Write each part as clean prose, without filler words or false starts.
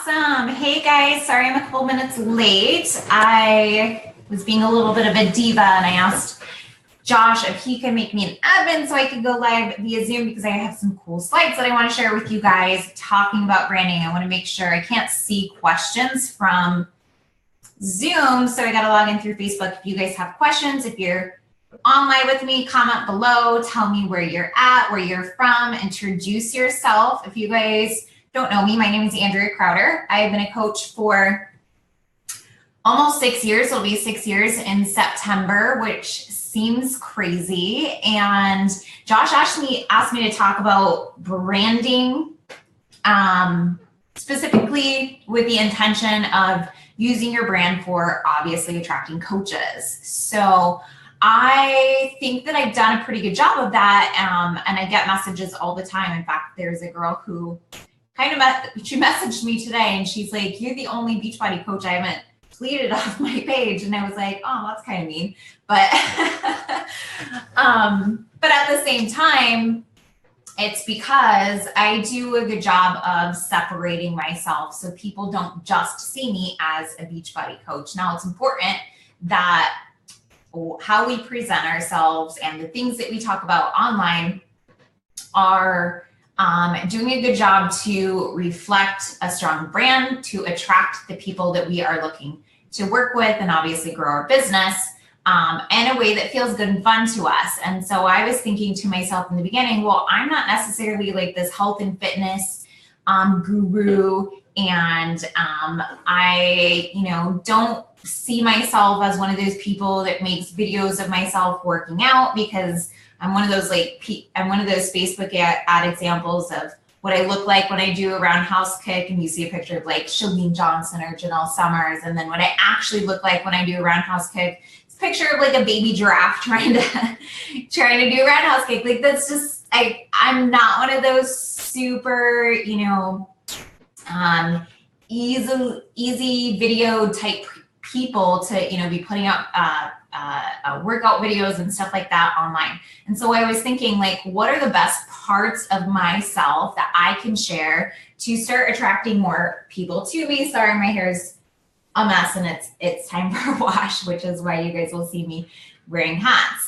Awesome. Hey guys, sorry I'm a couple minutes late. I was being a little bit of a diva and I asked Josh if he could make me an admin so I could go live via Zoom because I have some cool slides that I want to share with you guys talking about branding. I want to make sure I can't see questions from Zoom, so I got to log in through Facebook. If you guys have questions, if you're online with me, comment below, tell me where you're at, where you're from, introduce yourself. If you guys don't know me, my name is Andrea Crowder. I've been a coach for almost 6 years. It'll be 6 years in September, which seems crazy. And Josh asked me to talk about branding, specifically with the intention of using your brand for obviously attracting coaches. So I think that I've done a pretty good job of that. And I get messages all the time. In fact, there's a girl who she messaged me today and she's like, "You're the only Beachbody coach I haven't deleted off my page." And I was like, "Oh, that's kind of mean." But, but at the same time, it's because I do a good job of separating myself so people don't just see me as a Beachbody coach. Now, it's important that how we present ourselves and the things that we talk about online are doing a good job to reflect a strong brand, to attract the people that we are looking to work with and obviously grow our business in a way that feels good and fun to us. And so I was thinking to myself in the beginning, well, I'm not necessarily like this health and fitness guru, and I, don't see myself as one of those people that makes videos of myself working out, because I'm one of those Facebook ad examples of what I look like when I do a roundhouse kick, and you see a picture of like Shalene Johnson or Janelle Summers, and then what I actually look like when I do a roundhouse kick, it's a picture of like a baby giraffe trying to do a roundhouse kick. Like, that's just, I'm not one of those super, easy video type people to, be putting out workout videos and stuff like that online. And so I was thinking, like, what are the best parts of myself that I can share to start attracting more people to me? Sorry, my hair's a mess and it's time for a wash, which is why you guys will see me wearing hats.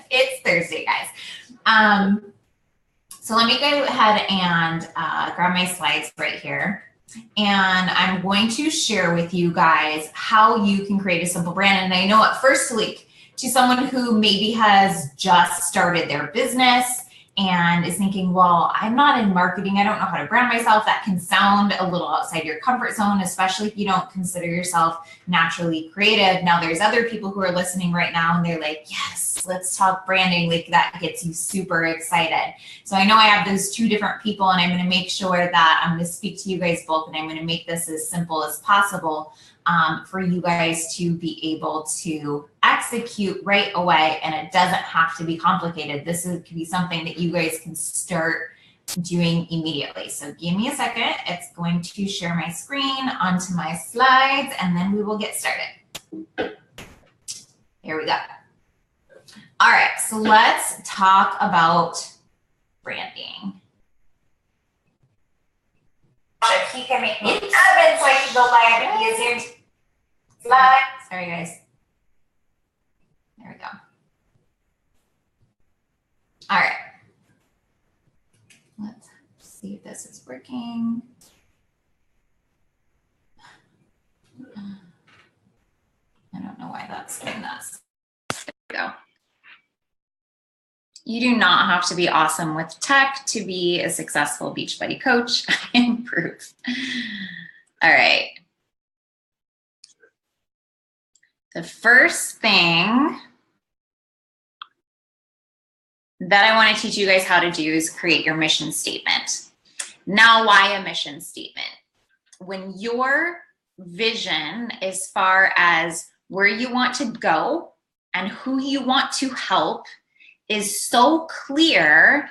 It's Thursday, guys. So let me go ahead and grab my slides right here. And I'm going to share with you guys how you can create a simple brand. And I know at first, like, to someone who maybe has just started their business and is thinking, well, I'm not in marketing, I don't know how to brand myself. That can sound a little outside your comfort zone, especially if you don't consider yourself naturally creative. Now, there's other people who are listening right now and they're like, yes, let's talk branding. Like, that gets you super excited. So I know I have those two different people, and I'm going to make sure that I'm going to speak to you guys both, and I'm going to make this as simple as possible for you guys to be able to execute right away. And it doesn't have to be complicated. This could be something that you guys can start doing immediately. So give me a second. It's going to share my screen onto my slides, and then we will get started. Here we go. All right, so let's talk about branding. If he can make me an admin so I can go live via Zoom. Sorry, guys. There we go. All right. Let's see if this is working. I don't know why that's doing this. There we go. You do not have to be awesome with tech to be a successful Beachbody coach. I am proof. All right. The first thing that I want to teach you guys how to do is create your mission statement. Now, why a mission statement? When your vision, as far as where you want to go and who you want to help, is so clear,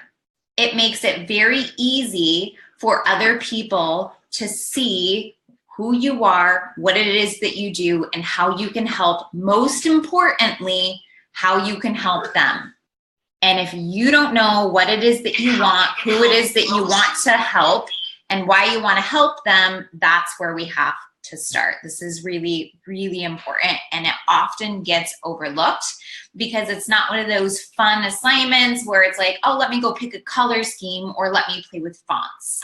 it makes it very easy for other people to see who you are, what it is that you do, and how you can help. Most importantly, how you can help them. And if you don't know what it is that you want, who it is that you want to help, and why you want to help them, that's where we have to start. This is really, really important, and it often gets overlooked because it's not one of those fun assignments where it's like, oh, let me go pick a color scheme or let me play with fonts.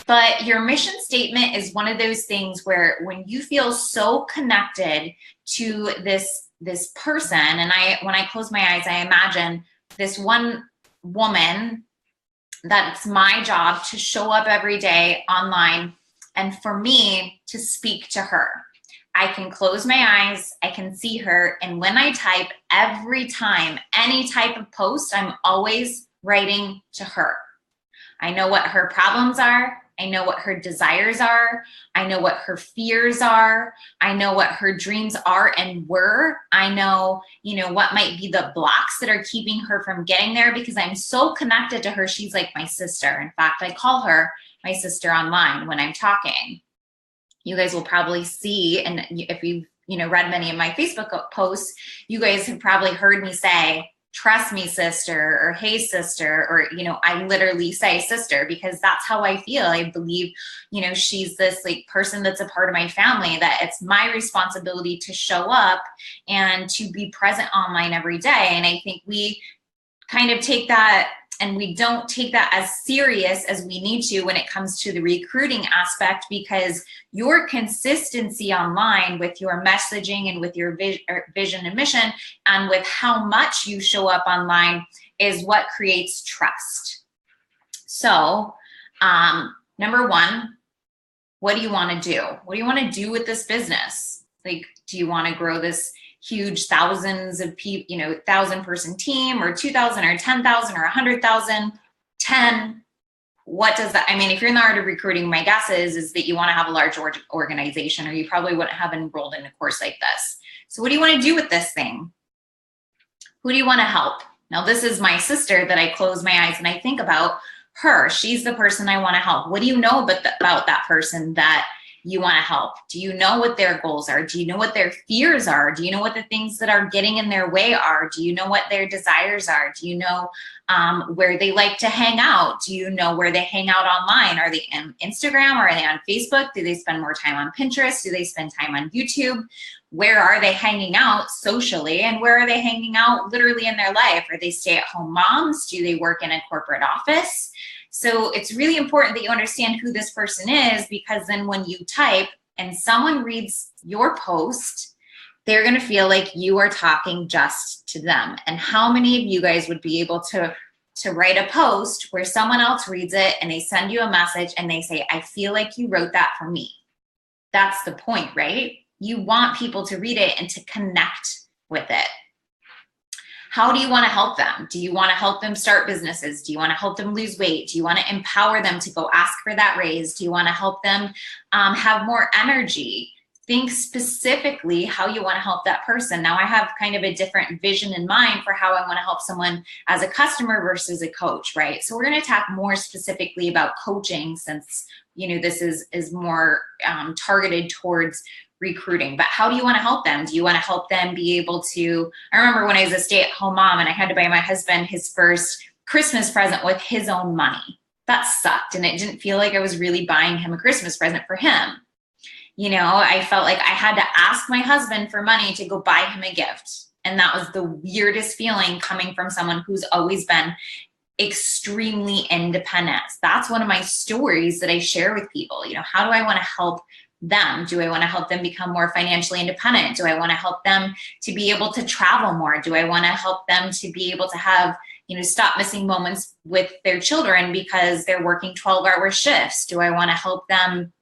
But your mission statement is one of those things where when you feel so connected to this person, and when I close my eyes, I imagine this one woman that's my job to show up every day online and for me to speak to her. I can close my eyes, I can see her, and when I type, every time, any type of post, I'm always writing to her. I know what her problems are. I know what her desires are. I know what her fears are. I know what her dreams are and were. I know, what might be the blocks that are keeping her from getting there, because I'm so connected to her. She's like my sister. In fact, I call her my sister online when I'm talking. You guys will probably see, and if you've, read many of my Facebook posts, you guys have probably heard me say, trust me, sister, or hey, sister, or, I literally say sister because that's how I feel. I believe, she's this person that's a part of my family, that it's my responsibility to show up and to be present online every day. And I think we kind of take that, and we don't take that as serious as we need to when it comes to the recruiting aspect, because your consistency online with your messaging and with your vision and mission and with how much you show up online is what creates trust. So, number one, what do you want to do? What do you want to do with this business? Do you want to grow this huge thousands of people, 1,000-person team, or 2,000 or 10,000 or 100,000, 10? What does that, if you're in the art of recruiting, my guess is that you want to have a large organization, or you probably wouldn't have enrolled in a course like this. So what do you want to do with this thing? Who do you want to help? Now, this is my sister that I close my eyes and I think about her. She's the person I want to help. What do you know about that person that you want to help? Do you know what their goals are? Do you know what their fears are? Do you know what the things that are getting in their way are? Do you know what their desires are? Do you know where they like to hang out? Do you know where they hang out online? Are they on Instagram? Are they on Facebook? Do they spend more time on Pinterest? Do they spend time on YouTube? Where are they hanging out socially? And where are they hanging out literally in their life? Are they stay-at-home moms? Do they work in a corporate office? So it's really important that you understand who this person is, because then when you type and someone reads your post, they're going to feel like you are talking just to them. And how many of you guys would be able to write a post where someone else reads it and they send you a message and they say, I feel like you wrote that for me? That's the point, right? You want people to read it and to connect with it. How do you want to help them? Do you want to help them start businesses? Do you want to help them lose weight? Do you want to empower them to go ask for that raise? Do you want to help them have more energy? Think specifically how you want to help that person. Now, I have kind of a different vision in mind for how I want to help someone as a customer versus a coach, right? So we're going to talk more specifically about coaching, since this is more targeted towards recruiting. But how do you want to help them? Do you want to help them be able to, I remember when I was a stay-at-home mom and I had to buy my husband his first Christmas present with his own money. That sucked, and it didn't feel like I was really buying him a Christmas present for him. I felt like I had to ask my husband for money to go buy him a gift. And that was the weirdest feeling coming from someone who's always been extremely independent. That's one of my stories that I share with people. How do I want to help them? Do I want to help them become more financially independent? Do I want to help them to be able to travel more? Do I want to help them to be able to have, stop missing moments with their children because they're working 12-hour shifts? Do I want to help them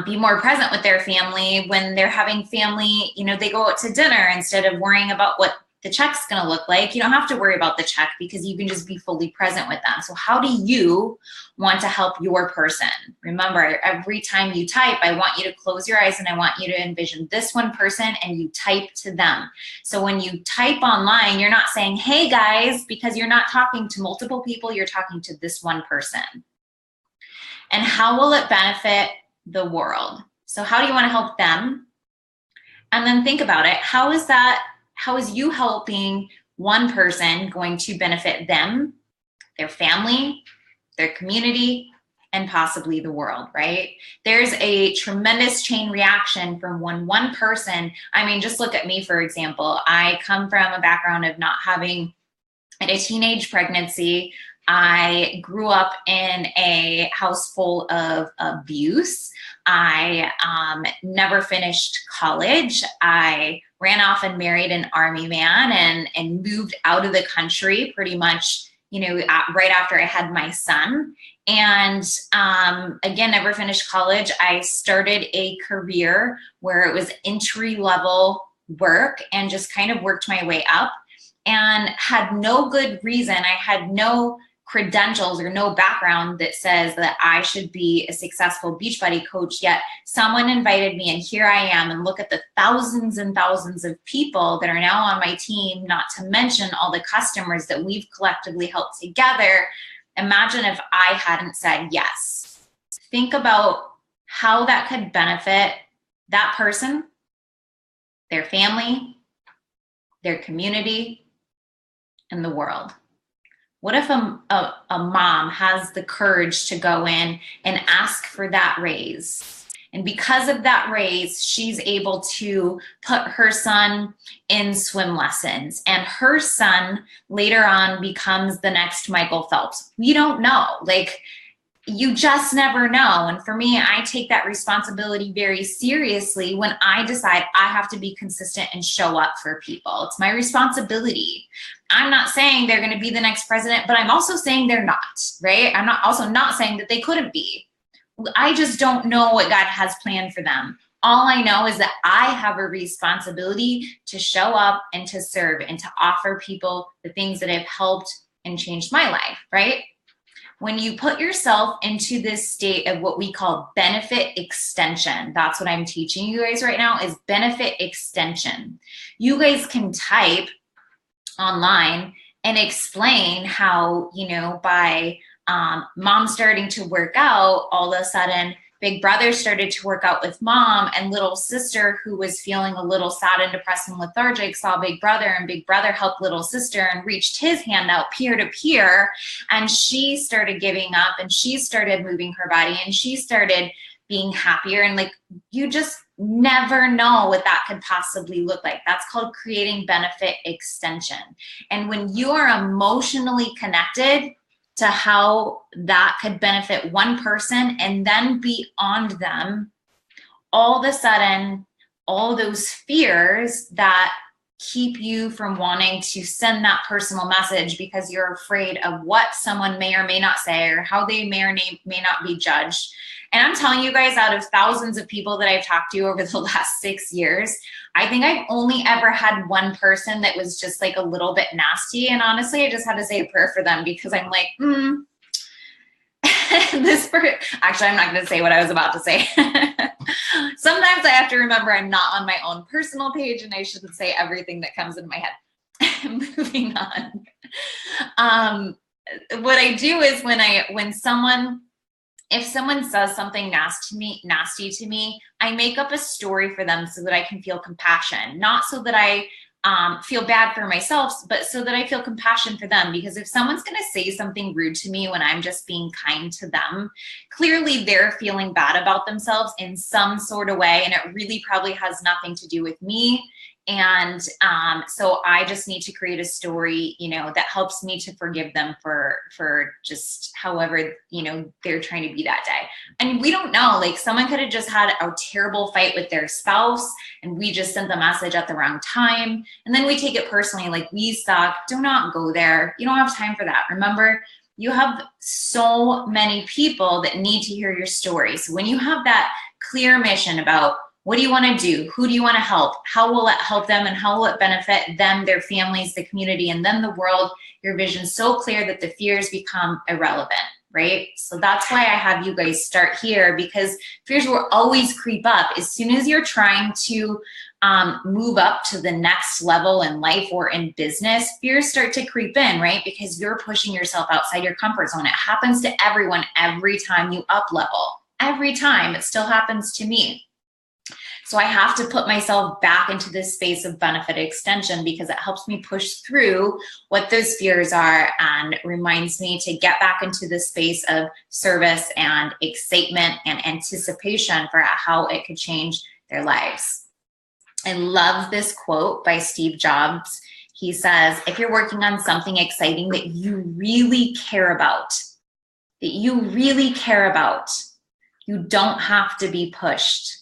be more present with their family when they're having family, they go out to dinner instead of worrying about what the check's going to look like? You don't have to worry about the check because you can just be fully present with them. So how do you want to help your person? Remember, every time you type, I want you to close your eyes and I want you to envision this one person and you type to them. So when you type online, you're not saying, hey guys, because you're not talking to multiple people, you're talking to this one person. And how will it benefit the world? So how do you want to help them? And then think about it. How is you helping one person going to benefit them, their family, their community, and possibly the world, right? There's a tremendous chain reaction from when one person, I mean, just look at me, for example. I come from a background of not having a teenage pregnancy. I grew up in a house full of abuse. I never finished college. I ran off and married an army man and moved out of the country pretty much, right after I had my son. And again, never finished college. I started a career where it was entry level work and just kind of worked my way up and had no good reason. I had no credentials or no background that says that I should be a successful Beachbody coach, yet someone invited me and here I am, and look at the thousands and thousands of people that are now on my team, not to mention all the customers that we've collectively helped together. Imagine if I hadn't said yes. Think about how that could benefit that person, their family, their community, and the world. What if a mom has the courage to go in and ask for that raise? And because of that raise, she's able to put her son in swim lessons, and her son later on becomes the next Michael Phelps. We don't know. You just never know. And for me, I take that responsibility very seriously when I decide I have to be consistent and show up for people. It's my responsibility. I'm not saying they're going to be the next president, but I'm also saying they're not, right? I'm not saying that they couldn't be. I just don't know what God has planned for them. All I know is that I have a responsibility to show up and to serve and to offer people the things that have helped and changed my life, right? When you put yourself into this state of what we call benefit extension, that's what I'm teaching you guys right now, is benefit extension. You guys can type online and explain how, by mom starting to work out, all of a sudden big brother started to work out with mom, and little sister, who was feeling a little sad and depressed and lethargic, saw big brother, and big brother helped little sister and reached his hand out peer to peer, and she started giving up, and she started moving her body, and she started being happier. And you just never know what that could possibly look like. That's called creating benefit extension. And when you are emotionally connected to how that could benefit one person and then beyond them, all of a sudden, all those fears that keep you from wanting to send that personal message because you're afraid of what someone may or may not say or how they may or may not be judged. And I'm telling you guys, out of thousands of people that I've talked to over the last 6 years, I think I've only ever had one person that was just a little bit nasty. And honestly, I just had to say a prayer for them because I'm like, actually, I'm not going to say what I was about to say. Sometimes I have to remember I'm not on my own personal page and I shouldn't say everything that comes into my head. Moving on. What I do is if someone says something nasty to me, I make up a story for them so that I can feel compassion, not so that I feel bad for myself, but so that I feel compassion for them. Because if someone's going to say something rude to me when I'm just being kind to them, clearly they're feeling bad about themselves in some sort of way, and it really probably has nothing to do with me. And so I just need to create a story, that helps me to forgive them for just however, they're trying to be that day. And we don't know, someone could have just had a terrible fight with their spouse and we just sent the message at the wrong time. And then we take it personally, we suck. Do not go there. You don't have time for that. Remember, you have so many people that need to hear your story. So when you have that clear mission about what do you want to do? Who do you want to help? How will it help them? And how will it benefit them, their families, the community, and then the world? Your vision's so clear that the fears become irrelevant, right? So that's why I have you guys start here, because fears will always creep up. As soon as you're trying to move up to the next level in life or in business, fears start to creep in, right? Because you're pushing yourself outside your comfort zone. It happens to everyone every time you up level. Every time. It still happens to me. So I have to put myself back into this space of benefit extension because it helps me push through what those fears are and reminds me to get back into the space of service and excitement and anticipation for how it could change their lives. I love this quote by Steve Jobs. He says, if you're working on something exciting that you really care about, you don't have to be pushed.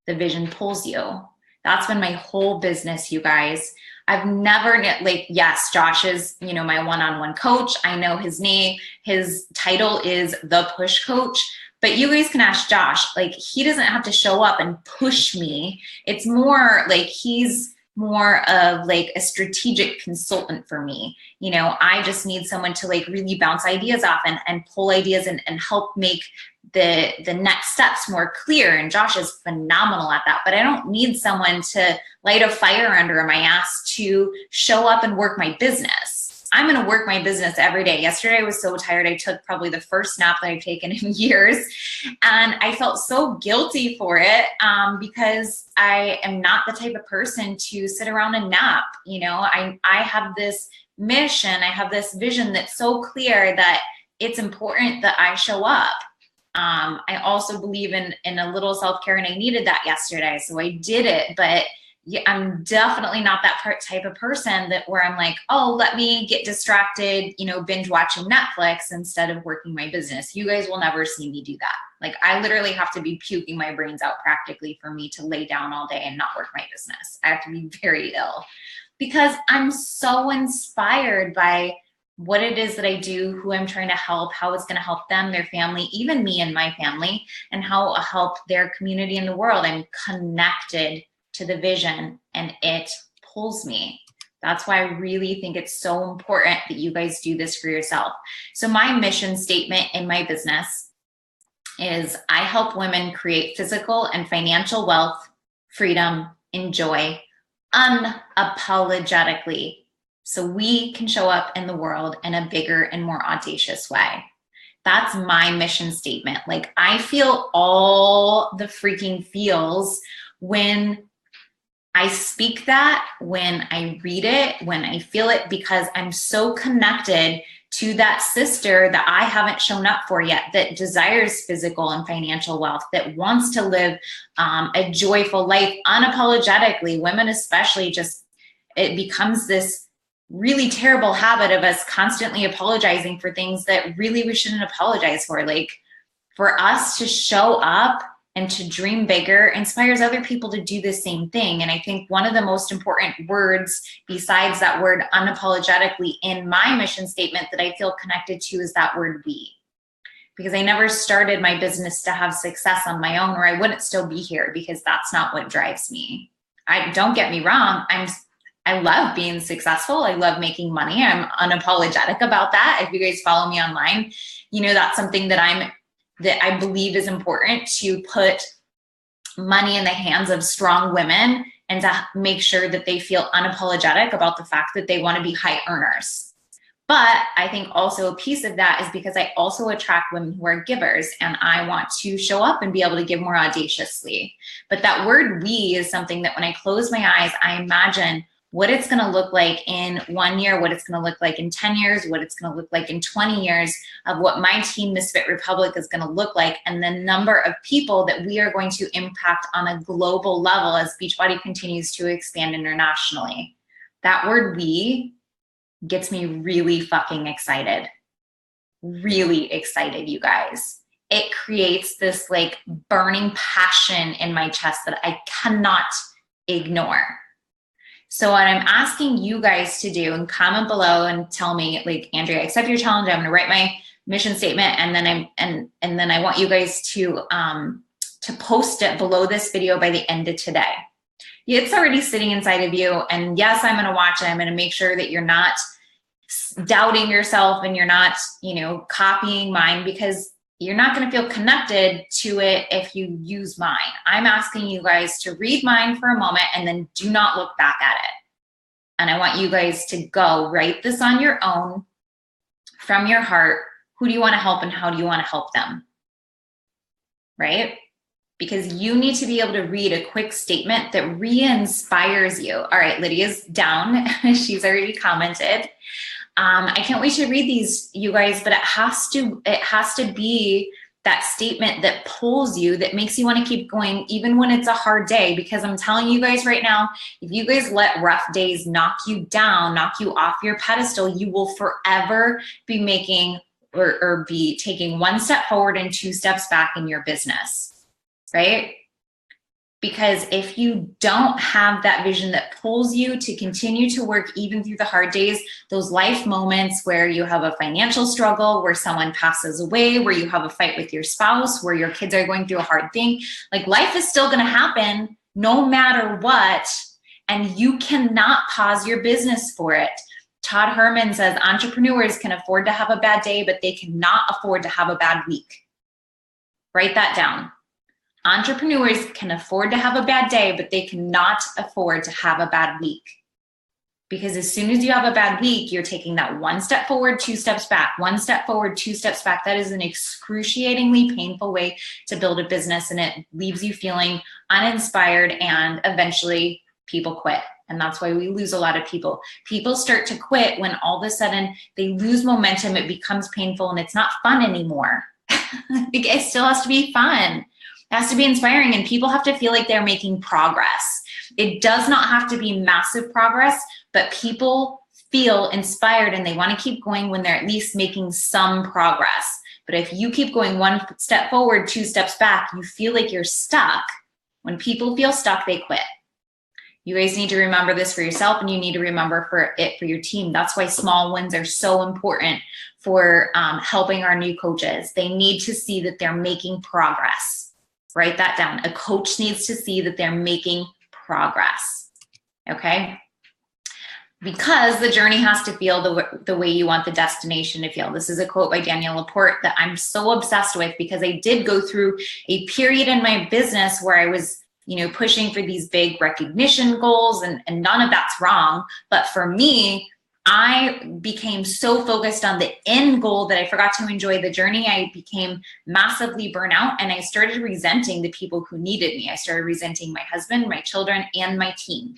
The vision pulls you. That's been my whole business, you guys. I've never, like, yes, Josh is, my one-on-one coach. I know his name, his title is the push coach, but you guys can ask Josh, like, he doesn't have to show up and push me. It's more like he's more of like a strategic consultant for me. I just need someone to like really bounce ideas off and pull ideas and help make the next steps more clear. And Josh is phenomenal at that, but I don't need someone to light a fire under my ass to show up and work my business. I'm going to work my business every day. Yesterday, I was so tired. I took probably the first nap that I've taken in years. And I felt so guilty for it because I am not the type of person to sit around and nap. I have this mission. I have this vision that's so clear that it's important that I show up. I also believe in a little self-care, and I needed that yesterday. So I did it, but I'm definitely not that type of person where I'm like, oh, let me get distracted, binge watching Netflix instead of working my business. You guys will never see me do that. Like, I literally have to be puking my brains out practically for me to lay down all day and not work my business. I have to be very ill because I'm so inspired by what it is that I do, who I'm trying to help, how it's going to help them, their family, even me and my family, and how it'll help their community in the world. I'm connected to the vision and it pulls me. That's why I really think it's so important that you guys do this for yourself. So my mission statement in my business is I help women create physical and financial wealth, freedom, and joy unapologetically, so we can show up in the world in a bigger and more audacious way. That's my mission statement. Like, I feel all the freaking feels when I speak that, when I read it, when I feel it, because I'm so connected to that sister that I haven't shown up for yet, that desires physical and financial wealth, that wants to live a joyful life unapologetically. Women especially, it becomes this really terrible habit of us constantly apologizing for things that really we shouldn't apologize for. Like, for us to show up and to dream bigger inspires other people to do the same thing. And I think one of the most important words besides that word unapologetically in my mission statement that I feel connected to is that word we. Because I never started my business to have success on my own, or I wouldn't still be here, because that's not what drives me. Don't get me wrong. I love being successful. I love making money. I'm unapologetic about that. If you guys follow me online, that's something that I believe is important, to put money in the hands of strong women and to make sure that they feel unapologetic about the fact that they want to be high earners. But I think also a piece of that is because I also attract women who are givers, and I want to show up and be able to give more audaciously. But that word we is something that when I close my eyes, I imagine what it's going to look like in 1 year, what it's going to look like in 10 years, what it's going to look like in 20 years, of what my team, Misfit Republic, is going to look like, and the number of people that we are going to impact on a global level as Beachbody continues to expand internationally. That word we gets me really fucking excited. Really excited, you guys. It creates this like burning passion in my chest that I cannot ignore. So what I'm asking you guys to do, and comment below and tell me, like, Andrea, I accept your challenge. I'm going to write my mission statement, and then I want you guys to post it below this video by the end of today. It's already sitting inside of you, and yes, I'm going to watch it. I'm going to make sure that you're not doubting yourself and you're not, copying mine, because you're not going to feel connected to it if you use mine. I'm asking you guys to read mine for a moment and then do not look back at it. And I want you guys to go write this on your own from your heart. Who do you want to help and how do you want to help them? Right? because you need to be able to read a quick statement that re-inspires you. All right, Lydia's down. She's already commented. I can't wait to read these, you guys, but it has to be that statement that pulls you, that makes you want to keep going even when it's a hard day. Because I'm telling you guys right now, if you guys let rough days knock you down, knock you off your pedestal, you will forever be making or be taking one step forward and two steps back in your business, right? Because if you don't have that vision that pulls you to continue to work even through the hard days, those life moments where you have a financial struggle, where someone passes away, where you have a fight with your spouse, where your kids are going through a hard thing, like life is still going to happen no matter what. And you cannot pause your business for it. Todd Herman says entrepreneurs can afford to have a bad day, but they cannot afford to have a bad week. Write that down. Entrepreneurs can afford to have a bad day, but they cannot afford to have a bad week. Because as soon as you have a bad week, you're taking that one step forward, two steps back, one step forward, two steps back. That is an excruciatingly painful way to build a business, and it leaves you feeling uninspired, and eventually people quit. And that's why we lose a lot of people. People start to quit when all of a sudden they lose momentum, it becomes painful, and it's not fun anymore. It still has to be fun. It has to be inspiring, and people have to feel like they're making progress. It does not have to be massive progress, but people feel inspired and they want to keep going when they're at least making some progress. But if you keep going one step forward, two steps back, you feel like you're stuck. When people feel stuck, they quit. You guys need to remember this for yourself, and you need to remember for your team. That's why small wins are so important for helping our new coaches. They need to see that they're making progress. Write that down. A coach needs to see that they're making progress, okay? Because the journey has to feel the way you want the destination to feel. This is a quote by Danielle Laporte that I'm so obsessed with, because I did go through a period in my business where I was, pushing for these big recognition goals, and none of that's wrong. But for me, I became so focused on the end goal that I forgot to enjoy the journey. I became massively burnt out, and I started resenting the people who needed me. I started resenting my husband, my children, and my team.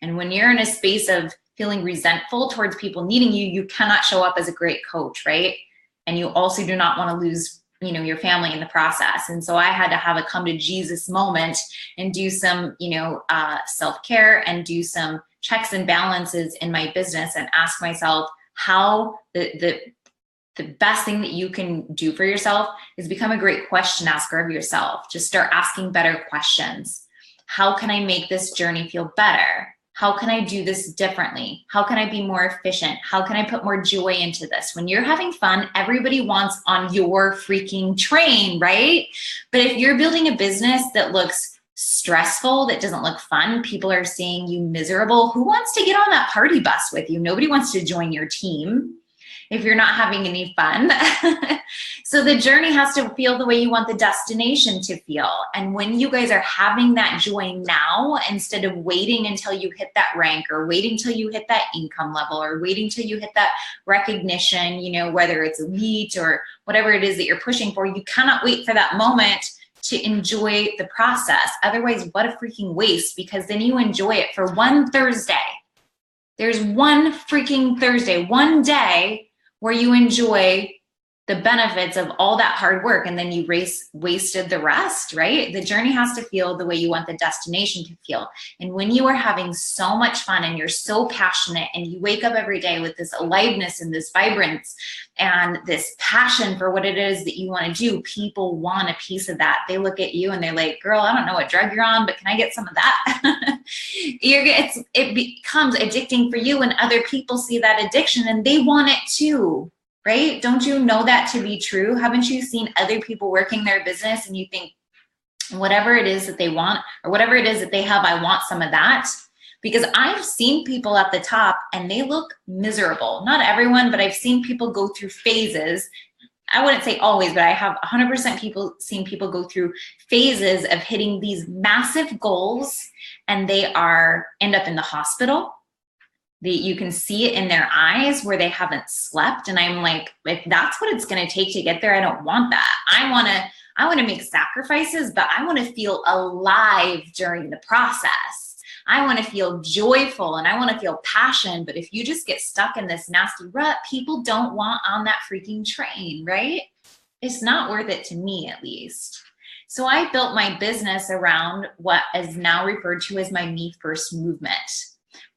And when you're in a space of feeling resentful towards people needing you, you cannot show up as a great coach, right? And you also do not want to lose your family in the process. And so I had to have a come to Jesus moment and do some, self-care and do some checks and balances in my business, and ask myself how the best thing that you can do for yourself is become a great question asker of yourself. Just start asking better questions. How can I make this journey feel better? How can I do this differently? How can I be more efficient? How can I put more joy into this? When you're having fun, everybody wants on your freaking train, right? But if you're building a business that looks stressful, that doesn't look fun, people are seeing you miserable, who wants to get on that party bus with you? Nobody wants to join your team if you're not having any fun. So the journey has to feel the way you want the destination to feel. And when you guys are having that joy now, instead of waiting until you hit that rank, or waiting till you hit that income level, or waiting till you hit that recognition, whether it's elite or whatever it is that you're pushing for, you cannot wait for that moment to enjoy the process. Otherwise, what a freaking waste, because then you enjoy it for one Thursday. There's one freaking Thursday, one day where you enjoy the benefits of all that hard work, and then you wasted the rest, right? The journey has to feel the way you want the destination to feel. And when you are having so much fun and you're so passionate, and you wake up every day with this aliveness and this vibrance and this passion for what it is that you want to do, people want a piece of that. They look at you and they're like, girl, I don't know what drug you're on, but can I get some of that? It becomes addicting for you, and other people see that addiction and they want it too. Right? Don't you know that to be true? Haven't you seen other people working their business and you think, whatever it is that they want, or whatever it is that they have, I want some of that? Because I've seen people at the top and they look miserable. Not everyone, but I've seen people go through phases. I wouldn't say always, but I have 100% seen people go through phases of hitting these massive goals, and they end up in the hospital. You can see it in their eyes where they haven't slept. And I'm like, if that's what it's going to take to get there, I don't want that. I want to make sacrifices, but I want to feel alive during the process. I want to feel joyful and I want to feel passion. But if you just get stuck in this nasty rut, people don't want on that freaking train, right? It's not worth it to me, at least. So I built my business around what is now referred to as my Me First movement.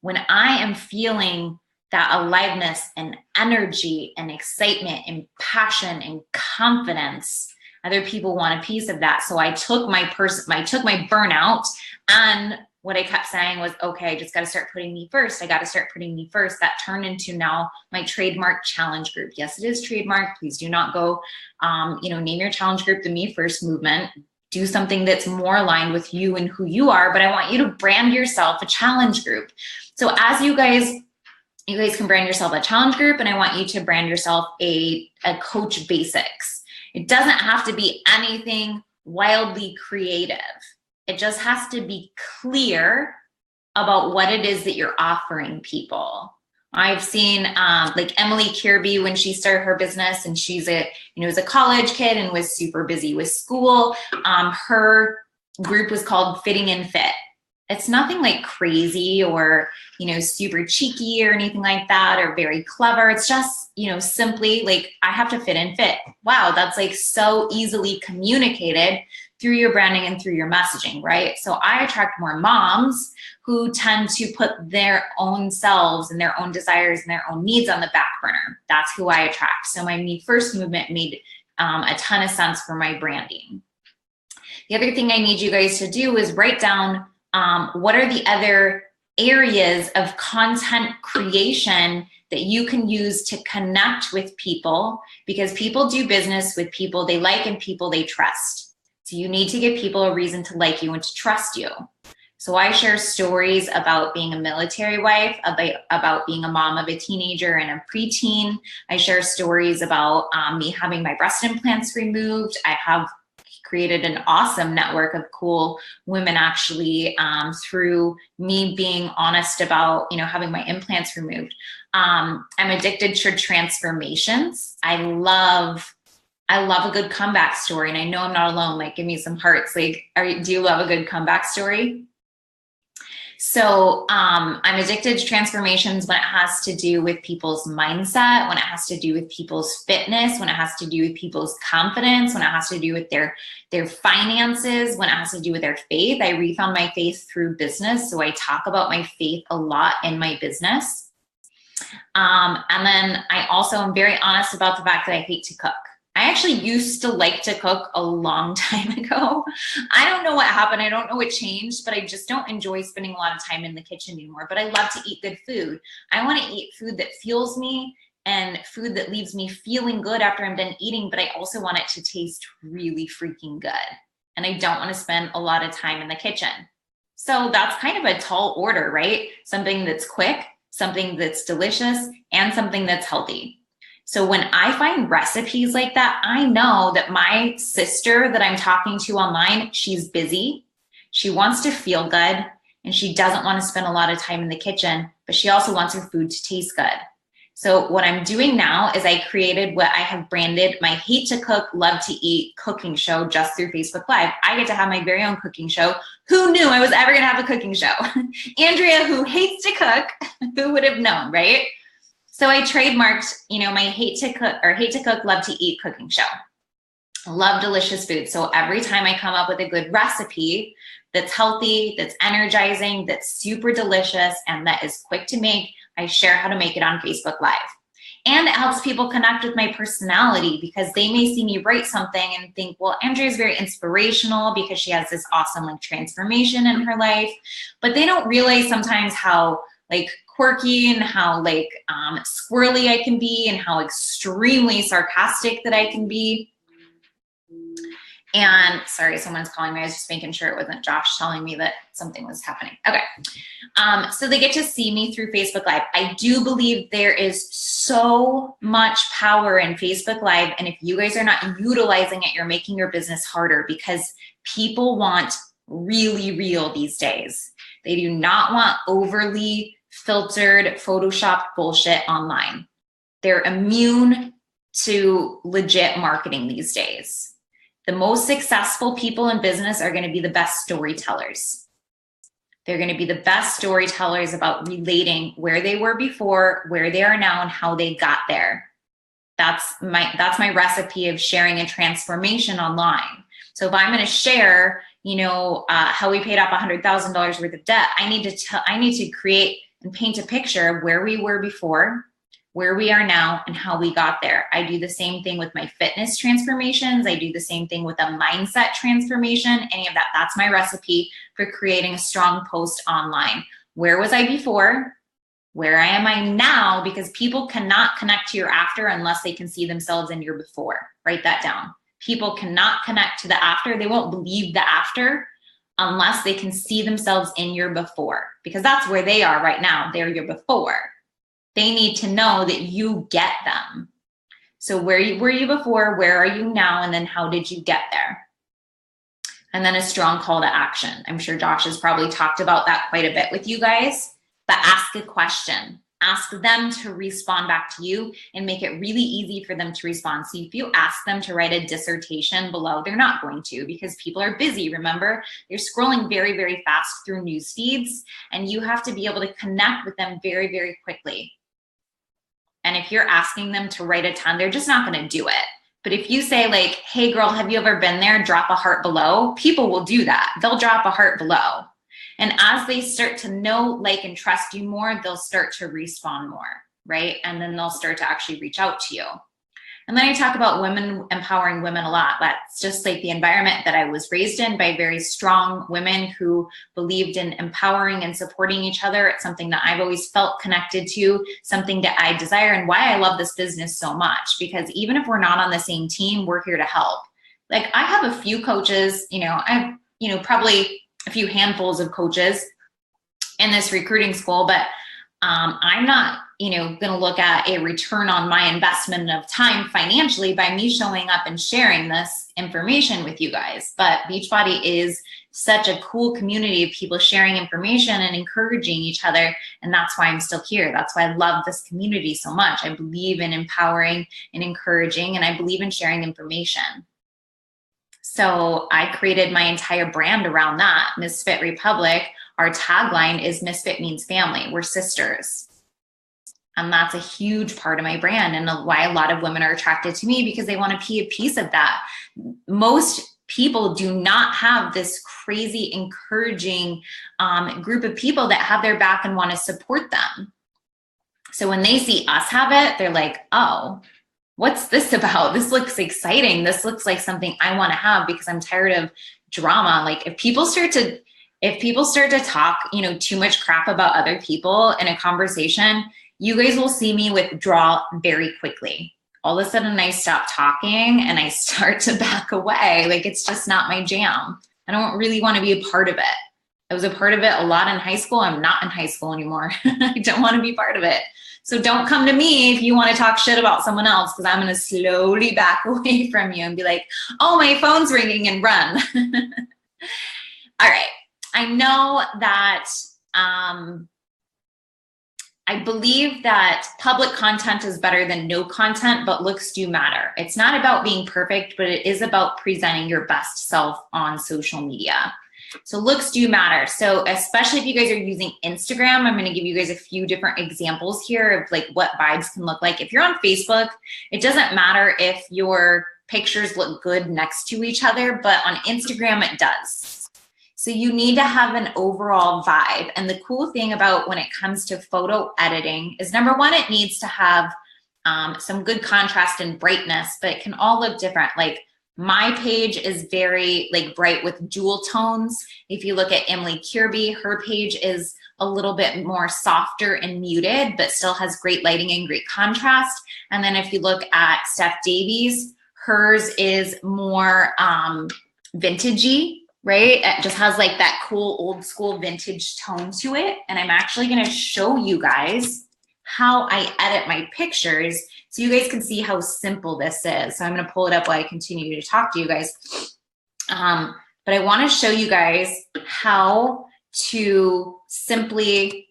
When I am feeling that aliveness and energy and excitement and passion and confidence, other people want a piece of that. So I took my burnout, and what I kept saying was, okay, I just got to start putting me first. I got to start putting me first. That turned into now my trademark challenge group. Yes, it is trademark. Please do not go, name your challenge group the Me First movement. Do something that's more aligned with you and who you are, but I want you to brand yourself a challenge group. So as you guys can brand yourself a challenge group, and I want you to brand yourself a coach basics. It doesn't have to be anything wildly creative. It just has to be clear about what it is that you're offering people. I've seen like Emily Kirby when she started her business, and she's was a college kid and was super busy with school. Her group was called Fitting in Fit. It's nothing like crazy or, super cheeky or anything like that, or very clever. It's just, simply like, I have to fit and fit. Wow, that's like so easily communicated through your branding and through your messaging, right? So I attract more moms who tend to put their own selves and their own desires and their own needs on the back burner. That's who I attract. So my Me First movement made a ton of sense for my branding. The other thing I need you guys to do is write down what are the other areas of content creation that you can use to connect with people, because people do business with people they like and people they trust. So you need to give people a reason to like you and to trust you. So I share stories about being a military wife, about being a mom of a teenager and a preteen. I share stories about me having my breast implants removed. I have created an awesome network of cool women actually through me being honest about, having my implants removed. I'm addicted to transformations. I love a good comeback story, and I know I'm not alone. Like, give me some hearts. Like, do you love a good comeback story? So I'm addicted to transformations when it has to do with people's mindset, when it has to do with people's fitness, when it has to do with people's confidence, when it has to do with their finances, when it has to do with their faith. I refound my faith through business, so I talk about my faith a lot in my business. And then I also am very honest about the fact that I hate to cook. I actually used to like to cook a long time ago. I don't know what happened. I don't know what changed, but I just don't enjoy spending a lot of time in the kitchen anymore. But I love to eat good food. I want to eat food that fuels me and food that leaves me feeling good after I'm done eating, but I also want it to taste really freaking good. And I don't want to spend a lot of time in the kitchen. So that's kind of a tall order, right? Something that's quick, something that's delicious, and something that's healthy. So when I find recipes like that, I know that my sister that I'm talking to online, she's busy, she wants to feel good, and she doesn't want to spend a lot of time in the kitchen, but she also wants her food to taste good. So what I'm doing now is I created what I have branded my Hate to Cook, Love to Eat cooking show just through Facebook Live. I get to have my very own cooking show. Who knew I was ever going to have a cooking show? Andrea, who hates to cook, who would have known, right? So I trademarked, my Hate to Cook, Love to Eat cooking show. I love delicious food. So every time I come up with a good recipe that's healthy, that's energizing, that's super delicious, and that is quick to make, I share how to make it on Facebook Live. And it helps people connect with my personality, because they may see me write something and think, well, Andrea is very inspirational because she has this awesome transformation in her life. But they don't realize sometimes how quirky and how squirrely I can be, and how extremely sarcastic that I can be. And sorry, someone's calling me. I was just making sure it wasn't Josh telling me that something was happening. Okay. So they get to see me through Facebook Live. I do believe there is so much power in Facebook Live. And if you guys are not utilizing it, you're making your business harder, because people want really real these days. They do not want overly filtered, photoshopped bullshit online. They're immune to legit marketing these days. The most successful people in business are going to be the best storytellers. They're going to be the best storytellers about relating where they were before, where they are now, and how they got there. That's my recipe of sharing a transformation online. So if I'm going to share, how we paid off $100,000 worth of debt, I need to create and paint a picture of where we were before, where we are now, and how we got there. I do the same thing with my fitness transformations. I do the same thing with a mindset transformation. Any of that, that's my recipe for creating a strong post online. Where was I before? Where am I now? Because people cannot connect to your after unless they can see themselves in your before. Write that down. People cannot connect to the after. They won't believe the after unless they can see themselves in your before, because that's where they are right now. They're your before. They need to know that you get them. So where were you before? Where are you now? And then how did you get there? And then a strong call to action. I'm sure Josh has probably talked about that quite a bit with you guys, but ask a question. Ask them to respond back to you and make it really easy for them to respond. So if you ask them to write a dissertation below, they're not going to, because people are busy. Remember, you're scrolling very, very fast through news feeds, and you have to be able to connect with them very, very quickly. And if you're asking them to write a ton, they're just not going to do it. But if you say like, hey girl, have you ever been there? Drop a heart below. People will do that. They'll drop a heart below. And as they start to know, like, and trust you more, they'll start to respond more, right? And then they'll start to actually reach out to you. And then I talk about women, empowering women a lot. That's just like the environment that I was raised in, by very strong women who believed in empowering and supporting each other. It's something that I've always felt connected to, something that I desire, and why I love this business so much, because even if we're not on the same team, we're here to help. Like, I have a few coaches, probably a few handfuls of coaches in this recruiting school, but I'm not, going to look at a return on my investment of time financially by me showing up and sharing this information with you guys. But Beachbody is such a cool community of people sharing information and encouraging each other. And that's why I'm still here. That's why I love this community so much. I believe in empowering and encouraging, and I believe in sharing information. So I created my entire brand around that. Misfit Republic, our tagline is Misfit means family. We're sisters. And that's a huge part of my brand, and why a lot of women are attracted to me, because they want to be a piece of that. Most people do not have this crazy, encouraging group of people that have their back and want to support them. So when they see us have it, they're like, oh, what's this about? This looks exciting. This looks like something I want to have, because I'm tired of drama. Like, if people start to talk, too much crap about other people in a conversation, you guys will see me withdraw very quickly. All of a sudden I stop talking and I start to back away. Like, it's just not my jam. I don't really want to be a part of it. I was a part of it a lot in high school. I'm not in high school anymore. I don't want to be part of it. So don't come to me if you want to talk shit about someone else, because I'm going to slowly back away from you and be like, oh, my phone's ringing, and run. All right. I know that I believe that public content is better than no content, but looks do matter. It's not about being perfect, but it is about presenting your best self on social media. So looks do matter. So especially if you guys are using Instagram, I'm going to give you guys a few different examples here of like what vibes can look like. If you're on Facebook, it doesn't matter if your pictures look good next to each other, but on Instagram it does. So you need to have an overall vibe. And the cool thing about when it comes to photo editing is, number one, it needs to have some good contrast and brightness, but it can all look different. Like, my page is very like bright with jewel tones. If you look at Emily Kirby, her page is a little bit more softer and muted, but still has great lighting and great contrast. And then if you look at Steph Davies, hers is more vintagey, right? It just has like that cool old school vintage tone to it. And I'm actually going to show you guys how I edit my pictures so you guys can see how simple this is. So I'm going to pull it up while I continue to talk to you guys. But I want to show you guys how to simply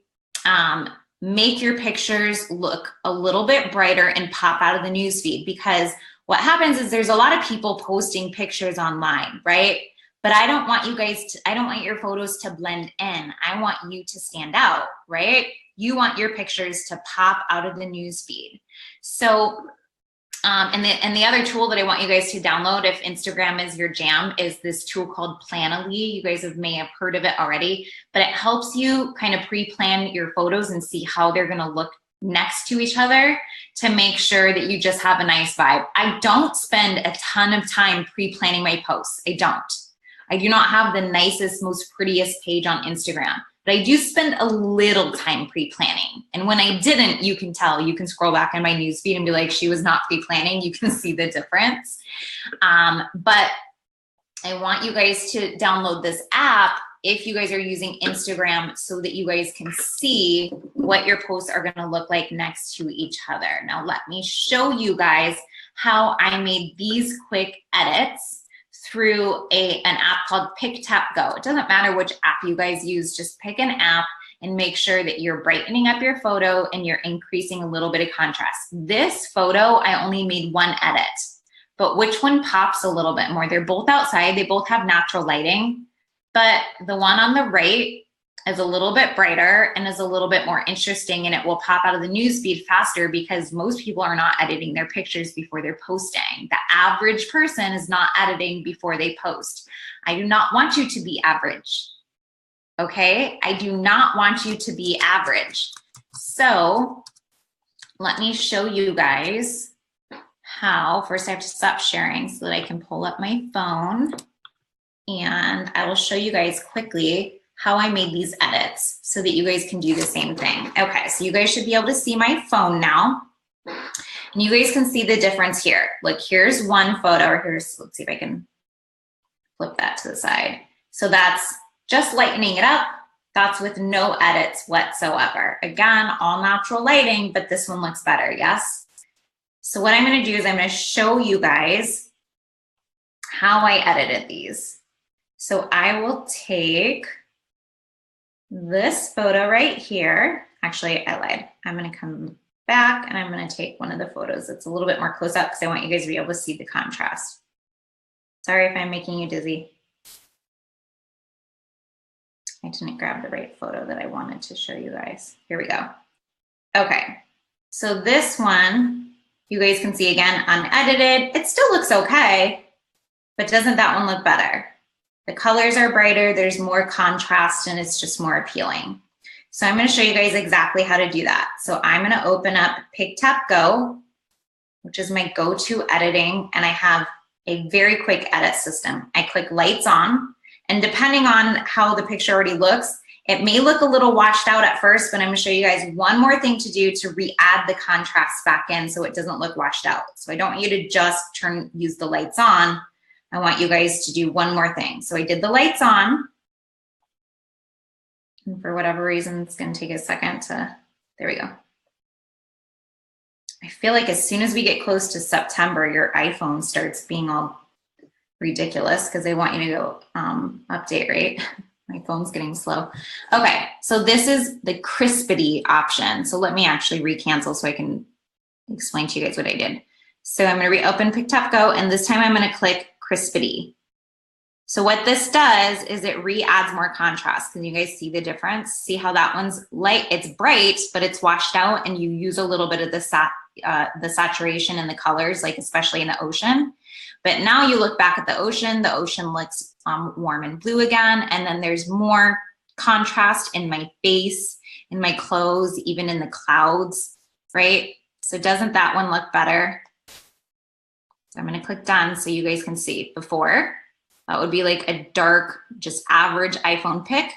make your pictures look a little bit brighter and pop out of the newsfeed, because what happens is there's a lot of people posting pictures online, right? But I don't want you guys to, I don't want your photos to blend in. I want you to stand out, right? You want your pictures to pop out of the newsfeed. So, and the other tool that I want you guys to download if Instagram is your jam is this tool called Planoly. You guys may have heard of it already, but it helps you kind of pre-plan your photos and see how they're gonna look next to each other to make sure that you just have a nice vibe. I don't spend a ton of time pre-planning my posts. I don't. I do not have the nicest, most prettiest page on Instagram, but I do spend a little time pre-planning. And when I didn't, you can tell. You can scroll back in my newsfeed and be like, she was not pre-planning. You can see the difference. But I want you guys to download this app if you guys are using Instagram so that you guys can see what your posts are gonna look like next to each other. Now, let me show you guys how I made these quick edits through an app called Pick Tap Go. It doesn't matter which app you guys use, just pick an app and make sure that you're brightening up your photo and you're increasing a little bit of contrast. This photo, I only made one edit, but which one pops a little bit more? They're both outside, they both have natural lighting, but the one on the right is a little bit brighter and is a little bit more interesting, and it will pop out of the newsfeed faster because most people are not editing their pictures before they're posting. The average person is not editing before they post. I do not want you to be average, okay? I do not want you to be average. So let me show you guys how. First I have to stop sharing so that I can pull up my phone, and I will show you guys quickly how I made these edits so that you guys can do the same thing. Okay, so you guys should be able to see my phone now. And you guys can see the difference here. Like, here's one photo, or here's, let's see if I can flip that to the side. So that's just lightening it up. That's with no edits whatsoever. Again, all natural lighting, but this one looks better, yes? So what I'm gonna do is I'm gonna show you guys how I edited these. So I will take this photo right here. Actually, I lied. I'm gonna come back and I'm gonna take one of the photos that's a little bit more close up because I want you guys to be able to see the contrast. Sorry if I'm making you dizzy. I didn't grab the right photo that I wanted to show you guys. Here we go. Okay, so this one, you guys can see again, unedited. It still looks okay, but doesn't that one look better? The colors are brighter, there's more contrast, and it's just more appealing. So I'm gonna show you guys exactly how to do that. So I'm gonna open up Pick Tap Go, which is my go-to editing, and I have a very quick edit system. I click lights on, and depending on how the picture already looks, it may look a little washed out at first, but I'm gonna show you guys one more thing to do to re-add the contrast back in so it doesn't look washed out. So I don't want you to just use the lights on. I want you guys to do one more thing. So I did the lights on, and for whatever reason, it's gonna take a second to, there we go. I feel like as soon as we get close to September, your iPhone starts being all ridiculous because they want you to go update, right? My phone's getting slow. Okay, so this is the crispity option. So let me actually recancel so I can explain to you guys what I did. So I'm gonna reopen Pick Tap Go, and this time I'm gonna click crispity. So what this does is it re-adds more contrast. Can you guys see the difference? See how that one's light, it's bright, but it's washed out, and you use a little bit of the saturation in the colors, like especially in the ocean. But now you look back at the ocean looks warm and blue again, and then there's more contrast in my face, in my clothes, even in the clouds, right? So doesn't that one look better? So I'm gonna click done so you guys can see before. That would be like a dark, just average iPhone pic.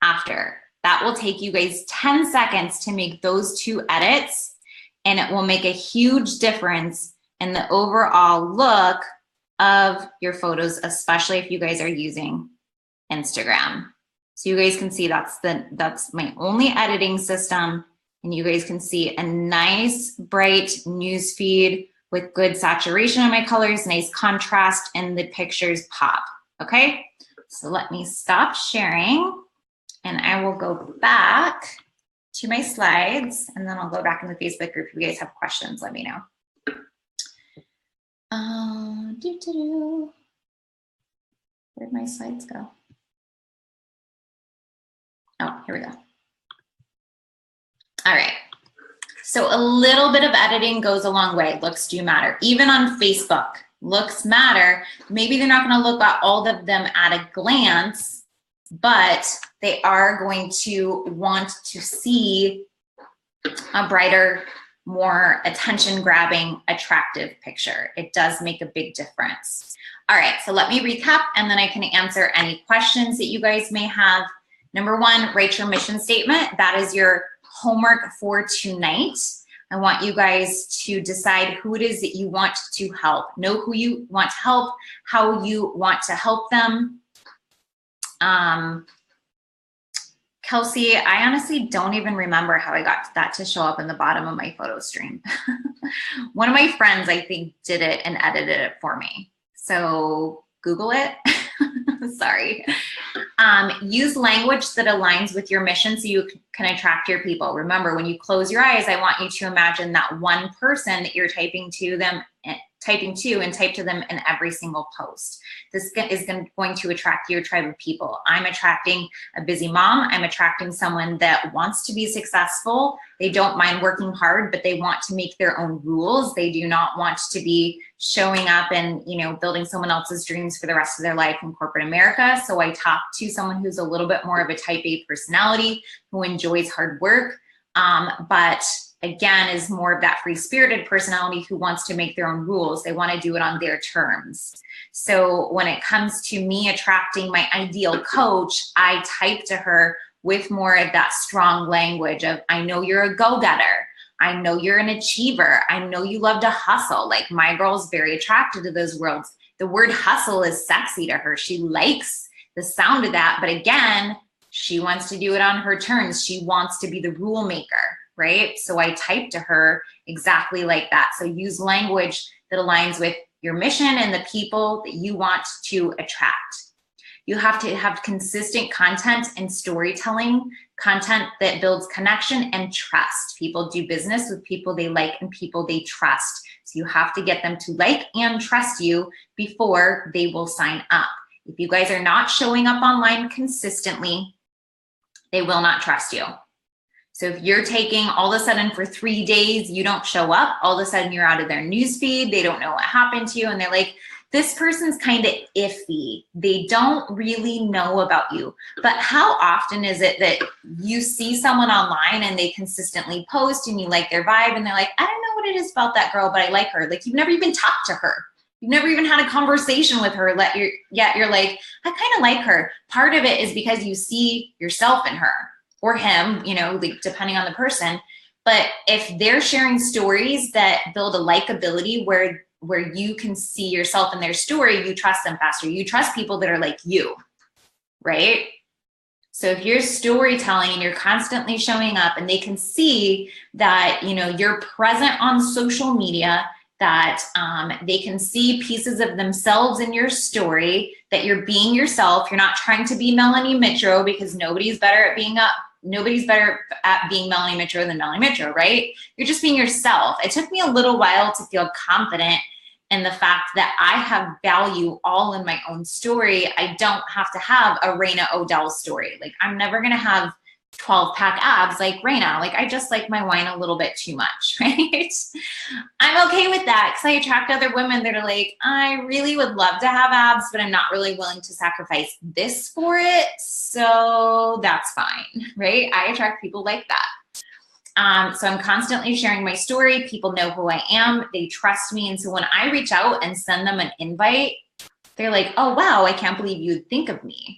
After. That will take you guys 10 seconds to make those two edits, and it will make a huge difference in the overall look of your photos, especially if you guys are using Instagram. So you guys can see that's my only editing system, and you guys can see a nice bright news feed with good saturation of my colors, nice contrast, and the pictures pop, okay? So let me stop sharing, and I will go back to my slides, and then I'll go back in the Facebook group. If you guys have questions, let me know. Where'd my slides go? Oh, here we go. All right. So a little bit of editing goes a long way. Looks do matter. Even on Facebook, looks matter. Maybe they're not going to look at all of them at a glance, but they are going to want to see a brighter, more attention-grabbing, attractive picture. It does make a big difference. All right, so let me recap, and then I can answer any questions that you guys may have. Number one, write your mission statement. That is your homework for tonight. I want you guys to decide who it is that you want to help. Know who you want to help, how you want to help them. Kelsey, I honestly don't even remember how I got that to show up in the bottom of my photo stream. One of my friends, I think, did it and edited it for me. So Google it. Sorry. Use language that aligns with your mission so you can attract your people. Remember, when you close your eyes, I want you to imagine that one person that you're typing to and type to them in every single post. This is going to attract your tribe of people. I'm attracting a busy mom. I'm attracting someone that wants to be successful. They don't mind working hard, but they want to make their own rules. They do not want to be showing up and, building someone else's dreams for the rest of their life in corporate America. So I talk to someone who's a little bit more of a type A personality, who enjoys hard work, but again, is more of that free-spirited personality who wants to make their own rules. They want to do it on their terms. So when it comes to me attracting my ideal coach, I type to her with more of that strong language of, I know you're a go-getter. I know you're an achiever. I know you love to hustle. Like, my girl's very attracted to those words. The word hustle is sexy to her. She likes the sound of that. But again, she wants to do it on her terms. She wants to be the rule maker. Right? So I type to her exactly like that. So use language that aligns with your mission and the people that you want to attract. You have to have consistent content and storytelling, content that builds connection and trust. People do business with people they like and people they trust. So you have to get them to like and trust you before they will sign up. If you guys are not showing up online consistently, they will not trust you. So if you're taking all of a sudden for 3 days, you don't show up, all of a sudden you're out of their newsfeed, they don't know what happened to you, and they're like, this person's kind of iffy. They don't really know about you. But how often is it that you see someone online and they consistently post and you like their vibe and they're like, I don't know what it is about that girl, but I like her. Like, you've never even talked to her. You've never even had a conversation with her, yet you're like, I kind of like her. Part of it is because you see yourself in her. Or him, like, depending on the person. But if they're sharing stories that build a likability where you can see yourself in their story, you trust them faster. You trust people that are like you, right? So if you're storytelling and you're constantly showing up and they can see that, you're present on social media, that they can see pieces of themselves in your story, that you're being yourself. You're not trying to be Melanie Mitro, because nobody's better at being Melanie Mitro than Melanie Mitro, right? You're just being yourself. It took me a little while to feel confident in the fact that I have value all in my own story. I don't have to have a Raina Odell story. Like, I'm never going to have 12-pack abs like Raina. Like, I just like my wine a little bit too much, right? I'm okay with that because I attract other women that are like, I really would love to have abs, but I'm not really willing to sacrifice this for it. So that's fine, right? I attract people like that. So I'm constantly sharing my story. People know who I am. They trust me. And so when I reach out and send them an invite, they're like, oh, wow, I can't believe you would think of me.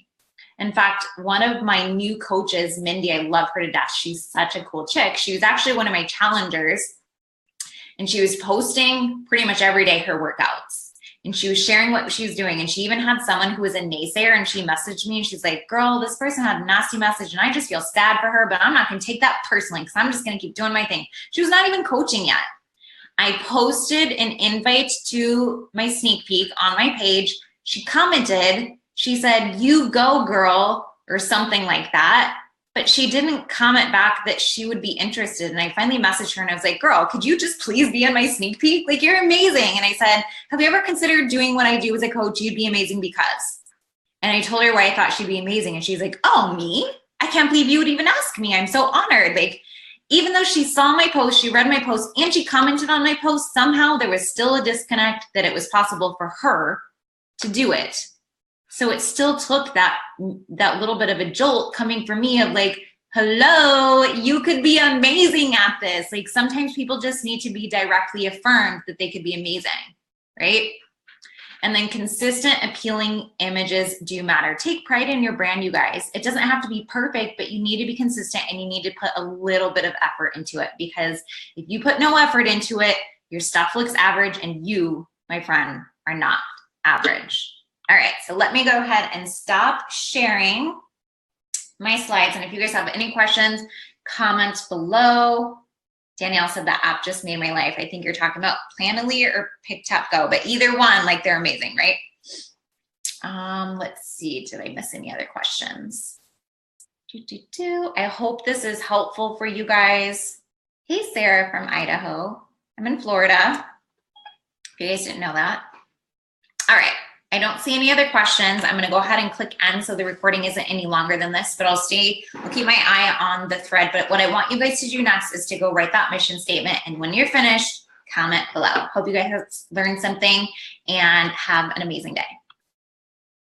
In fact, one of my new coaches, Mindy, I love her to death. She's such a cool chick. She was actually one of my challengers, and she was posting pretty much every day her workouts. And she was sharing what she was doing. And she even had someone who was a naysayer, and she messaged me and she's like, girl, this person had a nasty message and I just feel sad for her, but I'm not going to take that personally because I'm just going to keep doing my thing. She was not even coaching yet. I posted an invite to my sneak peek on my page. She commented. She said, you go, girl, or something like that. but she didn't comment back that she would be interested. And I finally messaged her and I was like, girl, could you just please be in my sneak peek? Like, you're amazing. And I said, have you ever considered doing what I do as a coach? You'd be amazing because. And I told her why I thought she'd be amazing. And she's like, oh, me? I can't believe you would even ask me. I'm so honored. Like, even though she saw my post, she read my post, and she commented on my post, somehow there was still a disconnect that it was possible for her to do it. So it still took that little bit of a jolt coming from me of like, hello, you could be amazing at this. Like, sometimes people just need to be directly affirmed that they could be amazing, right? And then consistent, appealing images do matter. Take pride in your brand, you guys. It doesn't have to be perfect, but you need to be consistent and you need to put a little bit of effort into it, because if you put no effort into it, your stuff looks average and you, my friend, are not average. All right, so let me go ahead and stop sharing my slides. And if you guys have any questions, comments below. Danielle said that app just made my life. I think you're talking about Planoly or Pick Tap Go, but either one, like, they're amazing, right? Let's see, did I miss any other questions? I hope this is helpful for you guys. Hey, Sarah from Idaho. I'm in Florida, if you guys didn't know that. All right, I don't see any other questions. I'm gonna go ahead and click end so the recording isn't any longer than this, but I'll keep my eye on the thread. But what I want you guys to do next is to go write that mission statement. And when you're finished, comment below. Hope you guys have learned something and have an amazing day.